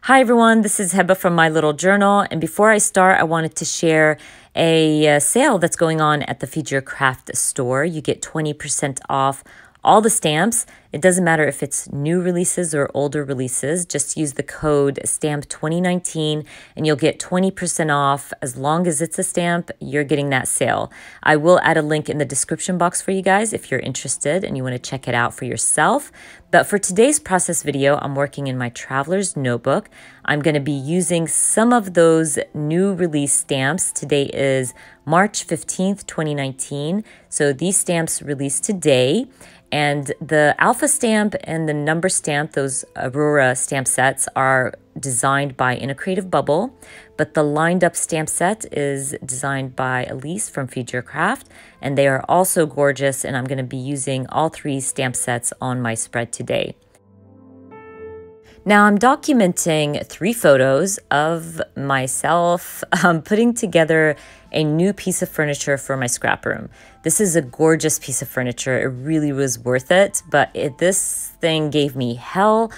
Hi everyone, this is Heba from My Little Journal, and before I start, I wanted to share a sale that's going on at the Feed Your Craft store. You get 20% off all the stamps. It doesn't matter if it's new releases or older releases. Just use the code STAMP2019 and you'll get 20% off. As long as it's a stamp, you're getting that sale. I will add a link in the description box for you guys if you're interested and you want to check it out for yourself. But for today's process video, I'm working in my traveler's notebook. I'm going to be using some of those new release stamps. Today is March 15th, 2019. So these stamps released today. And the alpha stamp and the number stamp, those Aurora stamp sets, are designed by In a Creative Bubble. But the lined up stamp set is designed by Elise from Feed Your Craft. And they are also gorgeous. And I'm going to be using all three stamp sets on my spread today. Now I'm documenting 3 photos of myself putting together a new piece of furniture for my scrap room. This is a gorgeous piece of furniture. It really was worth it, but this thing gave me hell.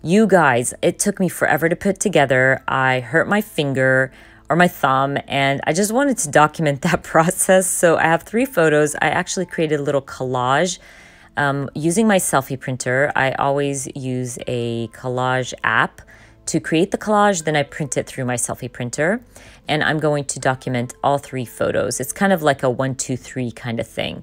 You guys, it took me forever to put together. I hurt my finger or my thumb, and I just wanted to document that process. So I have 3 photos. I actually created a little collage using my Selphy printer. I always use a collage app to create the collage, then I print it through my Selphy printer, and I'm going to document all 3 photos. It's kind of like a 1, 2, 3 kind of thing.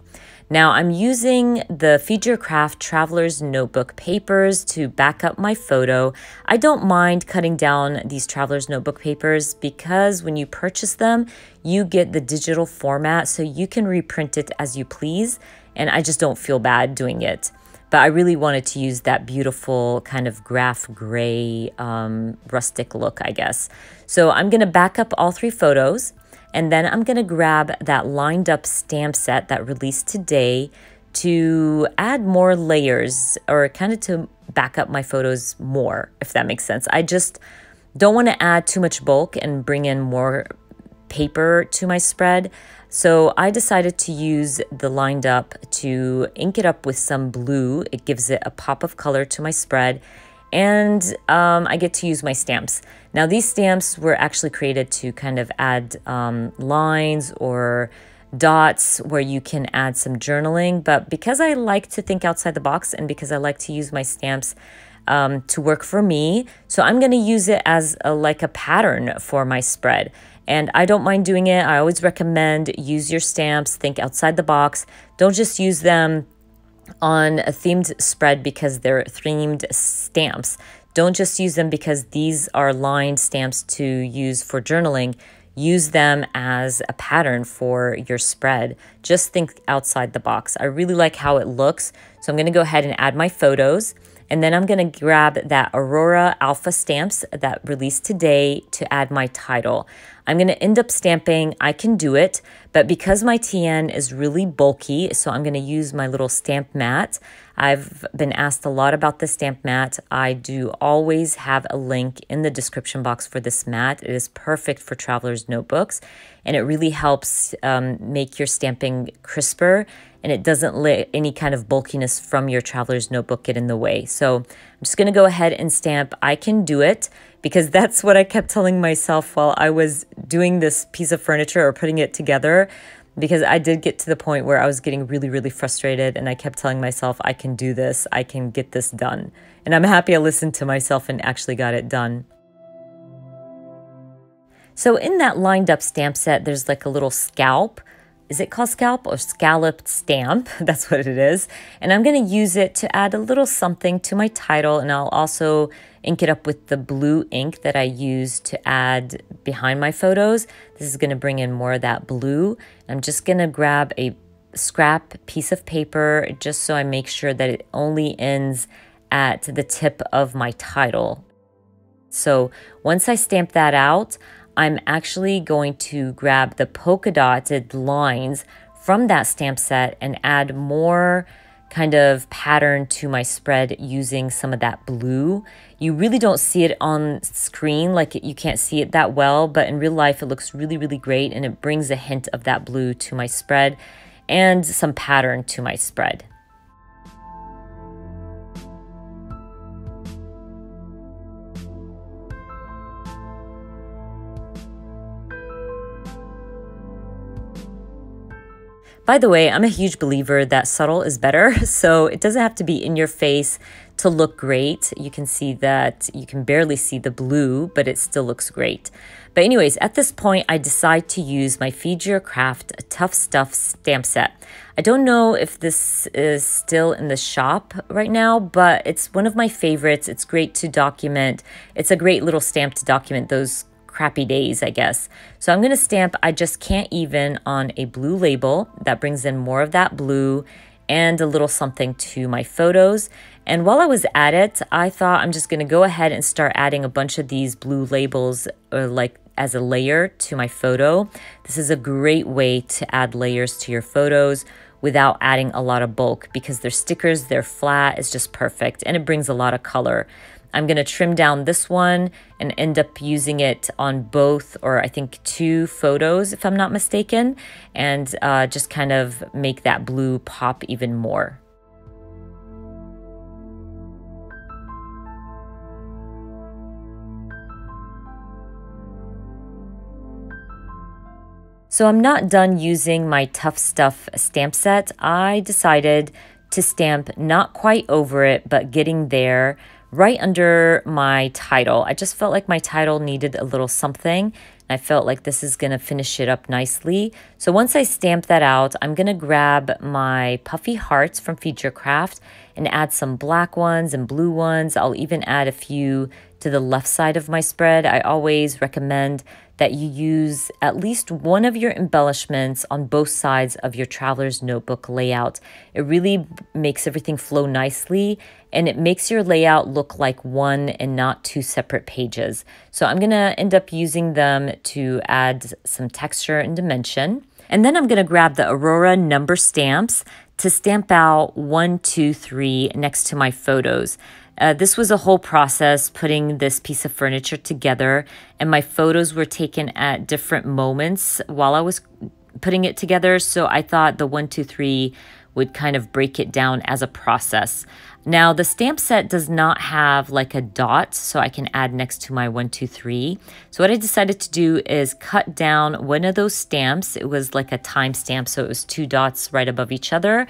Now I'm using the Feed Your Craft Traveler's Notebook papers to back up my photo. I don't mind cutting down these Traveler's Notebook papers because when you purchase them, you get the digital format so you can reprint it as you please, and I just don't feel bad doing it. But I really wanted to use that beautiful kind of graph gray rustic look, I guess. So I'm going to back up all 3 photos, and then I'm going to grab that lined up stamp set that released today to add more layers, or kind of to back up my photos more, if that makes sense. I just don't want to add too much bulk and bring in more paper to my spread. So I decided to use the lined up to ink it up with some blue. It gives it a pop of color to my spread, and I get to use my stamps. Now these stamps were actually created to kind of add lines or dots where you can add some journaling, but because I like to think outside the box and because I like to use my stamps to work for me, so I'm going to use it as like a pattern for my spread. And I don't mind doing it. I always recommend use your stamps, think outside the box. Don't just use them on a themed spread because they're themed stamps. Don't just use them because these are lined stamps to use for journaling. Use them as a pattern for your spread. Just think outside the box. I really like how it looks. So I'm going to go ahead and add my photos. And then I'm going to grab that Aurora Alpha stamps that released today to add my title. I'm going to end up stamping I Can Do It, but because my TN is really bulky, so I'm going to use my little stamp mat. I've been asked a lot about the stamp mat. I do always have a link in the description box for this mat. It is perfect for traveler's notebooks, and it really helps make your stamping crisper, and it doesn't let any kind of bulkiness from your traveler's notebook get in the way. So I'm just going to go ahead and stamp I Can Do It, because that's what I kept telling myself while I was doing this piece of furniture or putting it together, because I did get to the point where I was getting really, really frustrated, and I kept telling myself, I can do this, I can get this done. And I'm happy I listened to myself and actually got it done. So in that lined up stamp set, there's like a little scalp. Is it called scalp or scalloped stamp? That's what it is. And I'm going to use it to add a little something to my title, and I'll also ink it up with the blue ink that I use to add behind my photos. This is going to bring in more of that blue. I'm just going to grab a scrap piece of paper just so I make sure that it only ends at the tip of my title. So once I stamp that out, I'm actually going to grab the polka dotted lines from that stamp set and add more kind of pattern to my spread using some of that blue. You really don't see it on screen, like you can't see it that well, but in real life it looks really, really great, and it brings a hint of that blue to my spread and some pattern to my spread. By the way, I'm a huge believer that subtle is better, so it doesn't have to be in your face to look great. You can see that you can barely see the blue, but it still looks great. But anyways, at this point, I decide to use my Feed Your Craft Tough Stuff stamp set. I don't know if this is still in the shop right now, but it's one of my favorites. It's great to document. It's a great little stamp to document those crappy days, I guess. So I'm going to stamp I Just Can't Even on a blue label. That brings in more of that blue and a little something to my photos. And while I was at it, I thought I'm just going to go ahead and start adding a bunch of these blue labels like as a layer to my photo. This is a great way to add layers to your photos without adding a lot of bulk, because they're stickers, they're flat, it's just perfect, and it brings a lot of color. I'm going to trim down this one and end up using it on both, or I think 2 photos if I'm not mistaken, and just kind of make that blue pop even more. So I'm not done using my Tough Stuff stamp set. I decided to stamp not quite over it, but getting there right under my title. I just felt like my title needed a little something. I felt like this is going to finish it up nicely. So once I stamp that out, I'm going to grab my puffy hearts from Feed Your Craft and add some black ones and blue ones. I'll even add a few to the left side of my spread. I always recommend that you use at least one of your embellishments on both sides of your traveler's notebook layout. It really makes everything flow nicely, and it makes your layout look like one and not 2 separate pages. So I'm gonna end up using them to add some texture and dimension. And then I'm gonna grab the Aurora number stamps to stamp out 1, 2, 3 next to my photos. This was a whole process putting this piece of furniture together, and my photos were taken at different moments while I was putting it together. So I thought the 1, 2, 3 would kind of break it down as a process. Now the stamp set does not have like a dot, so I can add next to my 1, 2, 3. So what I decided to do is cut down one of those stamps. It was like a time stamp, so it was 2 dots right above each other.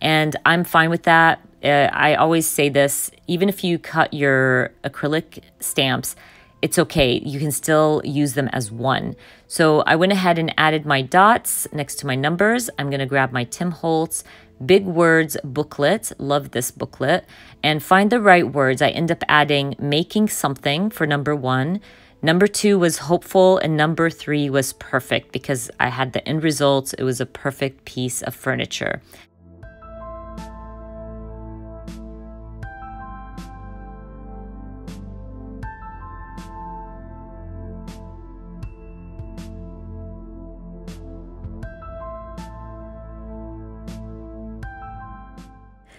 And I'm fine with that. I always say this, even if you cut your acrylic stamps, it's okay. You can still use them as one. So I went ahead and added my dots next to my numbers. I'm going to grab my Tim Holtz Big Words booklet. Love this booklet. And find the right words. I end up adding making something for number 1. Number 2 was hopeful, and number 3 was perfect, because I had the end results. It was a perfect piece of furniture.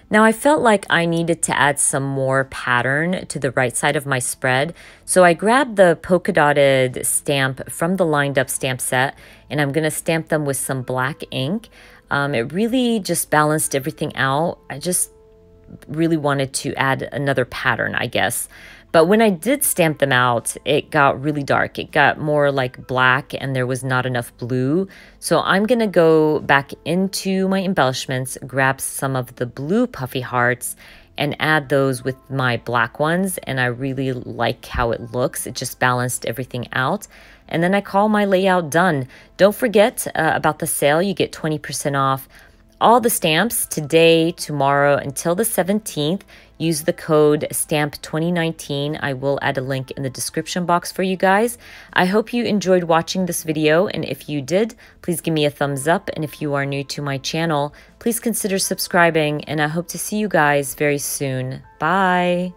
Now I felt like I needed to add some more pattern to the right side of my spread. So I grabbed the polka dotted stamp from the lined up stamp set, and I'm gonna stamp them with some black ink. It really just balanced everything out. I just really wanted to add another pattern, I guess. But when I did stamp them out, it got really dark. It got more like black, and there was not enough blue. So I'm going to go back into my embellishments, grab some of the blue puffy hearts, and add those with my black ones. And I really like how it looks. It just balanced everything out. And then I call my layout done. Don't forget about the sale. You get 20% off all the stamps today, tomorrow, until the 17th. Use the code STAMP2019. I will add a link in the description box for you guys. I hope you enjoyed watching this video, and if you did, please give me a thumbs up. And if you are new to my channel, please consider subscribing, and I hope to see you guys very soon. Bye!